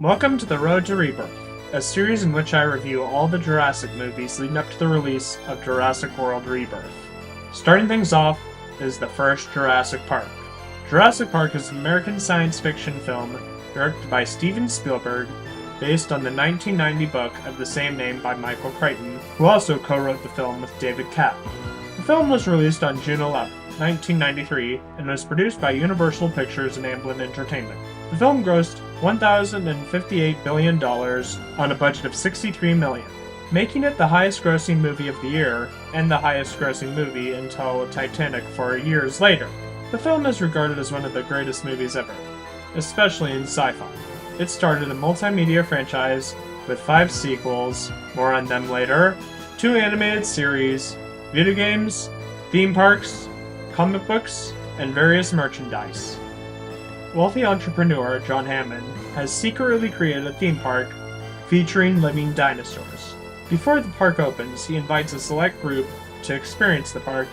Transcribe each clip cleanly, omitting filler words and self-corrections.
Welcome to The Road to Rebirth, a series in which I review all the Jurassic movies leading up to the release of Jurassic World Rebirth. Starting things off is the first Jurassic Park. Jurassic Park is an American science fiction film directed by Steven Spielberg, based on the 1990 book of the same name by Michael Crichton, who also co-wrote the film with David Kapp. The film was released on June 11, 1993, and was produced by Universal Pictures and Amblin Entertainment. The film grossed $1,058 billion on a budget of $63 million, making it the highest-grossing movie of the year and the highest-grossing movie until Titanic 4 years later. The film is regarded as one of the greatest movies ever, especially in sci-fi. It started a multimedia franchise with 5 sequels, more on them later, 2 animated series, video games, theme parks, comic books, and various merchandise. Wealthy entrepreneur John Hammond has secretly created a theme park featuring living dinosaurs. Before the park opens, he invites a select group to experience the park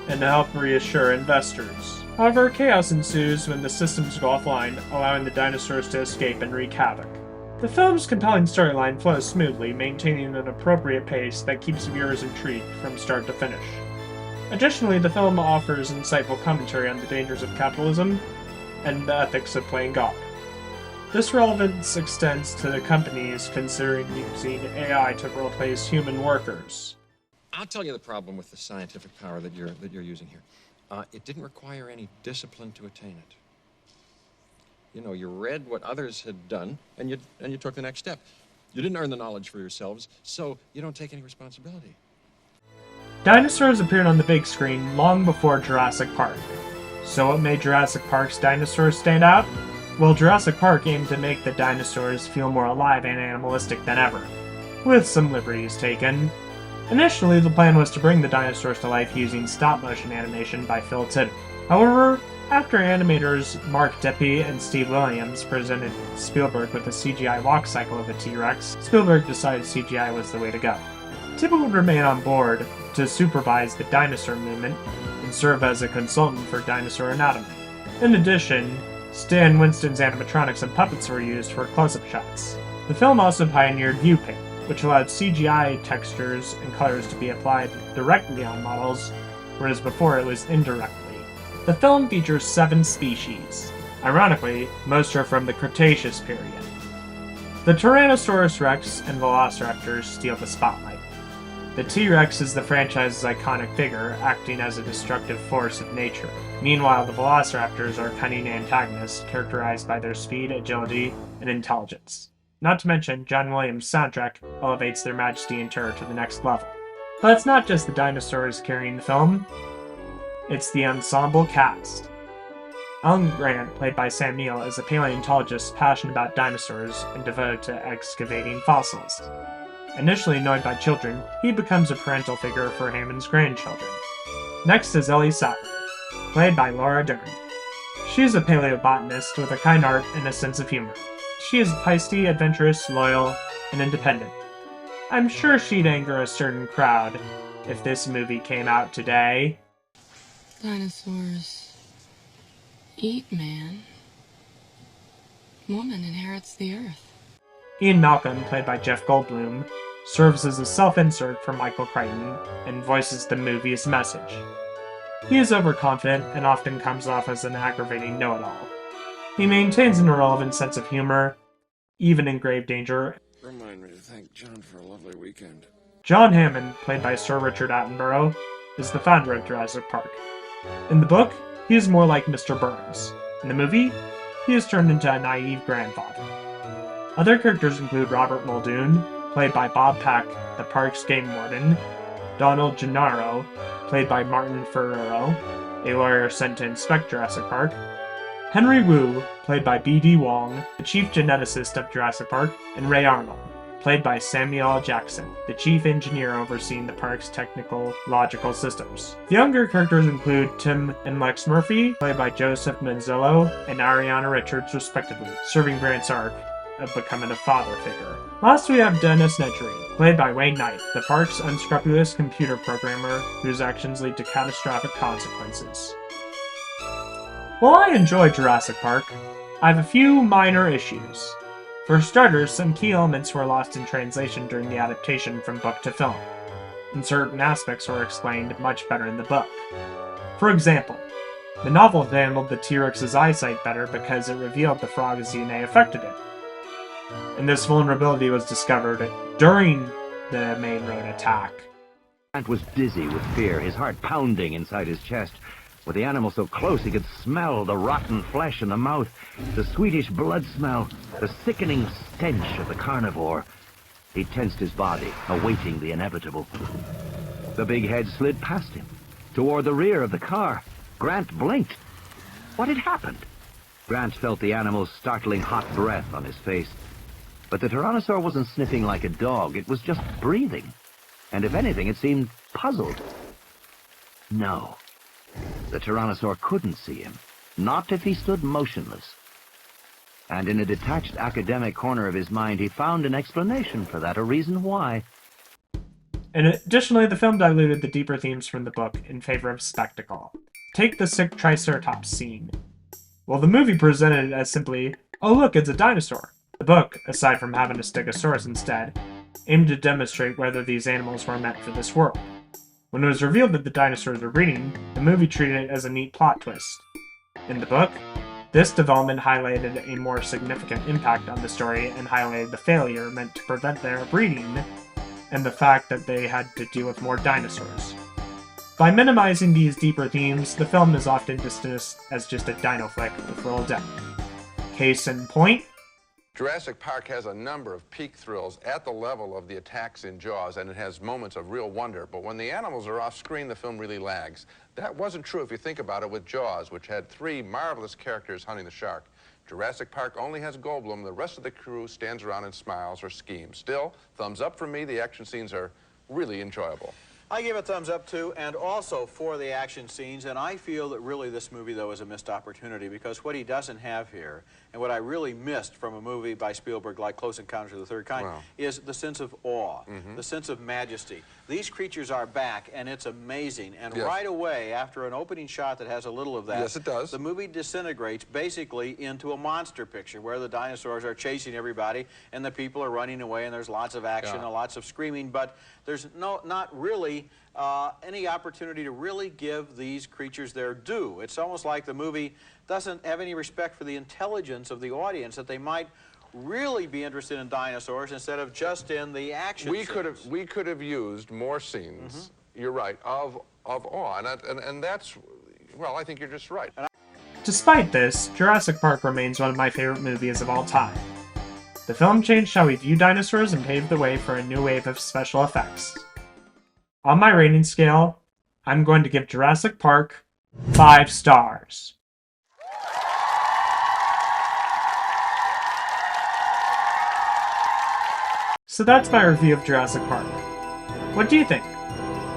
and to help reassure investors. However, chaos ensues when the systems go offline, allowing the dinosaurs to escape and wreak havoc. The film's compelling storyline flows smoothly, maintaining an appropriate pace that keeps viewers intrigued from start to finish. Additionally, the film offers insightful commentary on the dangers of capitalism and the ethics of playing God. This relevance extends to the companies considering using AI to replace human workers. I'll tell you the problem with the scientific power that you're using here. It didn't require any discipline to attain it. You know, you read what others had done, and you took the next step. You didn't earn the knowledge for yourselves, so you don't take any responsibility. Dinosaurs appeared on the big screen long before Jurassic Park. So what made Jurassic Park's dinosaurs stand out? Well, Jurassic Park aimed to make the dinosaurs feel more alive and animalistic than ever, with some liberties taken. Initially, the plan was to bring the dinosaurs to life using stop-motion animation by Phil Tippett. However, after animators Mark Deppie and Steve Williams presented Spielberg with a CGI walk cycle of a T-Rex, Spielberg decided CGI was the way to go. Tippett would remain on board to supervise the dinosaur movement and serve as a consultant for dinosaur anatomy. In addition, Stan Winston's animatronics and puppets were used for close-up shots. The film also pioneered view paint, which allowed CGI textures and colors to be applied directly on models, whereas before it was indirectly. The film features 7 species. Ironically, most are from the Cretaceous period. The Tyrannosaurus Rex and Velociraptors steal the spotlight. The T-Rex is the franchise's iconic figure, acting as a destructive force of nature. Meanwhile, the Velociraptors are cunning antagonists, characterized by their speed, agility, and intelligence. Not to mention, John Williams' soundtrack elevates their majesty and terror to the next level. But it's not just the dinosaurs carrying the film, it's the ensemble cast. Alan Grant, played by Sam Neill, is a paleontologist passionate about dinosaurs and devoted to excavating fossils. Initially annoyed by children, he becomes a parental figure for Hammond's grandchildren. Next is Ellie Sattler, played by Laura Dern. She is a paleobotanist with a kind heart and a sense of humor. She is feisty, adventurous, loyal, and independent. I'm sure she'd anger a certain crowd if this movie came out today. Dinosaurs eat man. Woman inherits the earth. Ian Malcolm, played by Jeff Goldblum, serves as a self-insert for Michael Crichton and voices the movie's message. He is overconfident and often comes off as an aggravating know-it-all. He maintains an irrelevant sense of humor, even in grave danger. Remind me to thank John for a lovely weekend. John Hammond, played by Sir Richard Attenborough, is the founder of Jurassic Park. In the book, he is more like Mr. Burns. In the movie, he is turned into a naive grandfather. Other characters include Robert Muldoon, played by Bob Peck, the park's game warden, Donald Gennaro, played by Martin Ferrero, a lawyer sent to inspect Jurassic Park, Henry Wu, played by B.D. Wong, the chief geneticist of Jurassic Park, and Ray Arnold, played by Samuel L. Jackson, the chief engineer overseeing the park's technological systems. The younger characters include Tim and Lex Murphy, played by Joseph Manzillo and Ariana Richards respectively, serving Grant's arc of becoming a father figure. Last we have Dennis Nedry, played by Wayne Knight, the park's unscrupulous computer programmer whose actions lead to catastrophic consequences. While I enjoy Jurassic Park, I have a few minor issues. For starters, some key elements were lost in translation during the adaptation from book to film, and certain aspects were explained much better in the book. For example, the novel handled the T-Rex's eyesight better because it revealed the frog's DNA affected it. And this vulnerability was discovered during the main road attack. Grant was dizzy with fear, his heart pounding inside his chest. With the animal so close, he could smell the rotten flesh in the mouth, the sweetish blood smell, the sickening stench of the carnivore. He tensed his body, awaiting the inevitable. The big head slid past him, toward the rear of the car. Grant blinked. What had happened? Grant felt the animal's startling hot breath on his face. But the Tyrannosaur wasn't sniffing like a dog, it was just breathing. And if anything, it seemed puzzled. No. The Tyrannosaur couldn't see him. Not if he stood motionless. And in a detached academic corner of his mind, he found an explanation for that, a reason why. And additionally, the film diluted the deeper themes from the book in favor of spectacle. Take the sick Triceratops scene. Well, the movie presented it as simply, oh look, it's a dinosaur. The book, aside from having a stegosaurus instead, aimed to demonstrate whether these animals were meant for this world. When it was revealed that the dinosaurs were breeding, the movie treated it as a neat plot twist. In the book, this development highlighted a more significant impact on the story and highlighted the failure meant to prevent their breeding and the fact that they had to deal with more dinosaurs. By minimizing these deeper themes, the film is often dismissed as just a dino flick with little depth. Case in point, Jurassic Park has a number of peak thrills at the level of the attacks in Jaws, and it has moments of real wonder. But when the animals are off screen, the film really lags. That wasn't true if you think about it with Jaws, which had 3 marvelous characters hunting the shark. Jurassic Park only has Goldblum. The rest of the crew stands around and smiles or schemes. Still, thumbs up for me. The action scenes are really enjoyable. I give a thumbs up too, and also for the action scenes, and I feel that really this movie, though, is a missed opportunity because what he doesn't have here, and what I really missed from a movie by Spielberg like Close Encounters of the Third Kind, is the sense of awe, the sense of majesty. These creatures are back, and it's amazing, and right away, after an opening shot that has a little of that, yes, it does. The movie disintegrates basically into a monster picture where the dinosaurs are chasing everybody, and the people are running away, and there's lots of action and lots of screaming, but there's not really any opportunity to really give these creatures their due. It's almost like the movie doesn't have any respect for the intelligence of the audience, that they might really be interested in dinosaurs instead of just in the action scenes. We could have used more scenes, you're right, of awe, and that's, well, I think you're just right. despite this, Jurassic Park remains one of my favorite movies of all time. The film changed how we view dinosaurs and paved the way for a new wave of special effects. On my rating scale, I'm going to give Jurassic Park 5 stars. So that's my review of Jurassic Park. What do you think?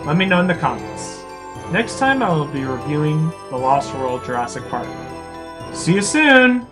Let me know in the comments. Next time I will be reviewing The Lost World Jurassic Park. See you soon!